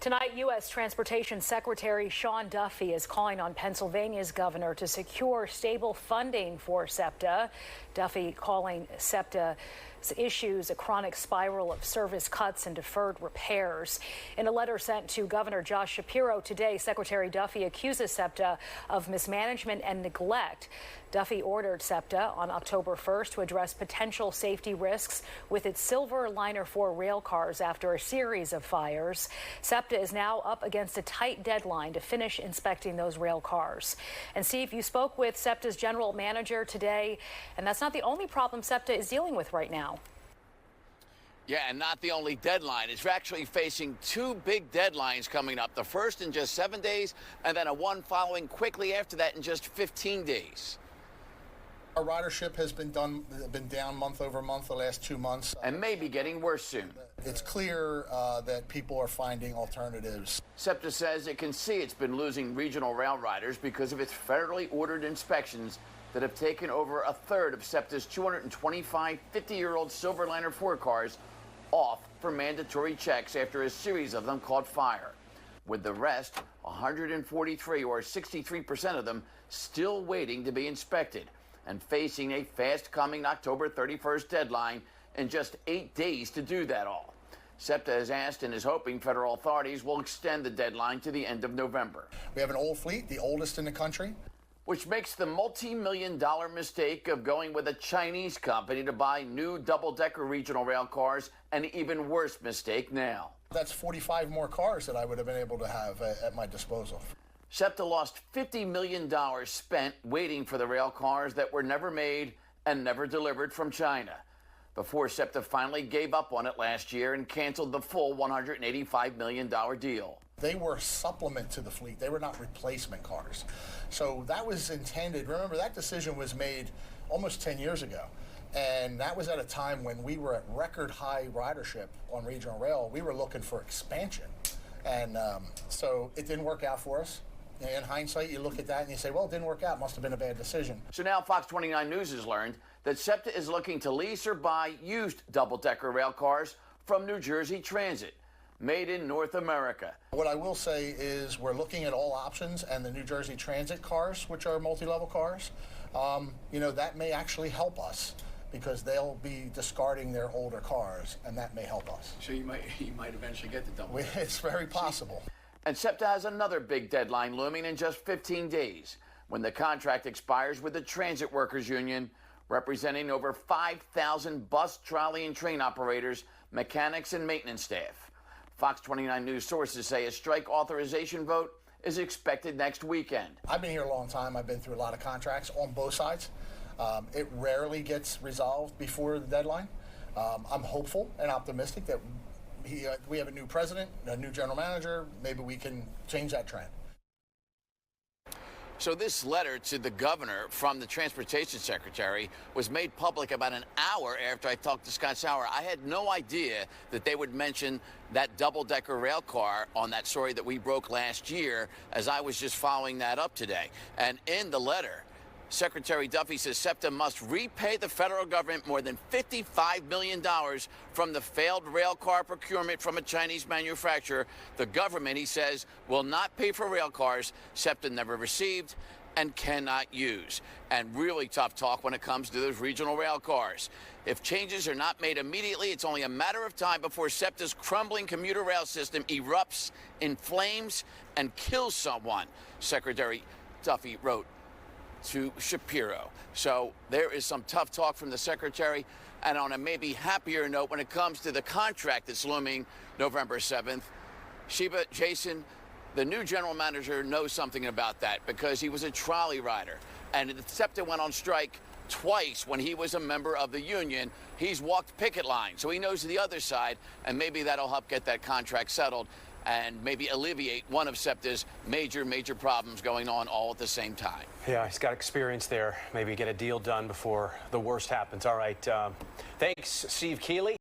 Tonight, U.S. Transportation Secretary Sean Duffy is calling on Pennsylvania's governor to secure stable funding for SEPTA. Duffy calling SEPTA issues a chronic spiral of service cuts and deferred repairs. In a letter sent to Governor Josh Shapiro today, Secretary Duffy accuses SEPTA of mismanagement and neglect. Duffy ordered SEPTA on October 1st to address potential safety risks with its Silver Liner 4 rail cars after a series of fires. SEPTA is now up against a tight deadline to finish inspecting those rail cars. And Steve, you spoke with SEPTA's general manager today, and that's not the only problem SEPTA is dealing with right now. Yeah, and not the only deadline. It's actually facing two big deadlines coming up. The first in just 7 days, and then one following quickly after that in just 15 days. Our ridership has been down month over month the last 2 months. And may be getting worse soon. It's clear that people are finding alternatives. SEPTA says it can see it's been losing regional rail riders because of its federally ordered inspections that have taken over a third of SEPTA's 225 50-year-old Silver Liner 4 cars off for mandatory checks after a series of them caught fire. With the rest, 143 or 63% of them still waiting to be inspected and facing a fast-coming October 31st deadline in just 8 days to do that all. SEPTA has asked and is hoping federal authorities will extend the deadline to the end of November. We have an old fleet, the oldest in the country, which makes the multi-million-dollar mistake of going with a Chinese company to buy new double-decker regional rail cars an even worse mistake now. That's 45 more cars that I would have been able to have at my disposal. SEPTA lost $50 million spent waiting for the rail cars that were never made and never delivered from China, before SEPTA finally gave up on it last year and canceled the full $185 million deal. They were supplement to the fleet. They were not replacement cars. So that was intended. Remember, that decision was made almost 10 years ago. And that was at a time when we were at record high ridership on regional rail. We were looking for expansion. And so it didn't work out for us. In hindsight, you look at that and you say, well, it didn't work out. Must have been a bad decision. So now Fox 29 News has learned that SEPTA is looking to lease or buy used double-decker rail cars from New Jersey Transit, made in North America. What I will say is we're looking at all options, and the New Jersey Transit cars, which are multi-level cars, that may actually help us because they'll be discarding their older cars, and that may help us. So you might eventually get the double. It's very possible. And SEPTA has another big deadline looming in just 15 days, when the contract expires with the Transit Workers Union, representing over 5,000 bus, trolley, and train operators, mechanics, and maintenance staff. Fox 29 News sources say a strike authorization vote is expected next weekend. I've been here a long time. I've been through a lot of contracts on both sides. It rarely gets resolved before the deadline. I'm hopeful and optimistic that we have a new president, a new general manager. Maybe we can change that trend. So this letter to the governor from the transportation secretary was made public about an hour after I talked to Scott Sauer. I had no idea that they would mention that double-decker rail car on that story that we broke last year, as I was just following that up today. And in the letter, Secretary Duffy says SEPTA must repay the federal government more than $55 million from the failed rail car procurement from a Chinese manufacturer. The government, he says, will not pay for rail cars SEPTA never received and cannot use. And really tough talk when it comes to those regional rail cars. If changes are not made immediately, it's only a matter of time before SEPTA's crumbling commuter rail system erupts in flames and kills someone, Secretary Duffy wrote to Shapiro. So there is some tough talk from the secretary. And on a maybe happier note, when it comes to the contract that's looming November 7th, Sheba, Jason, the new general manager knows something about that because he was a trolley rider. And SEPTA went on strike twice when he was a member of the union. He's walked picket lines, so he knows the other side, and maybe that'll help get that contract settled and maybe alleviate one of SEPTA's major problems going on all at the same time. Yeah, he's got experience there. Maybe get a deal done before the worst happens. All right. Thanks, Steve Keeley.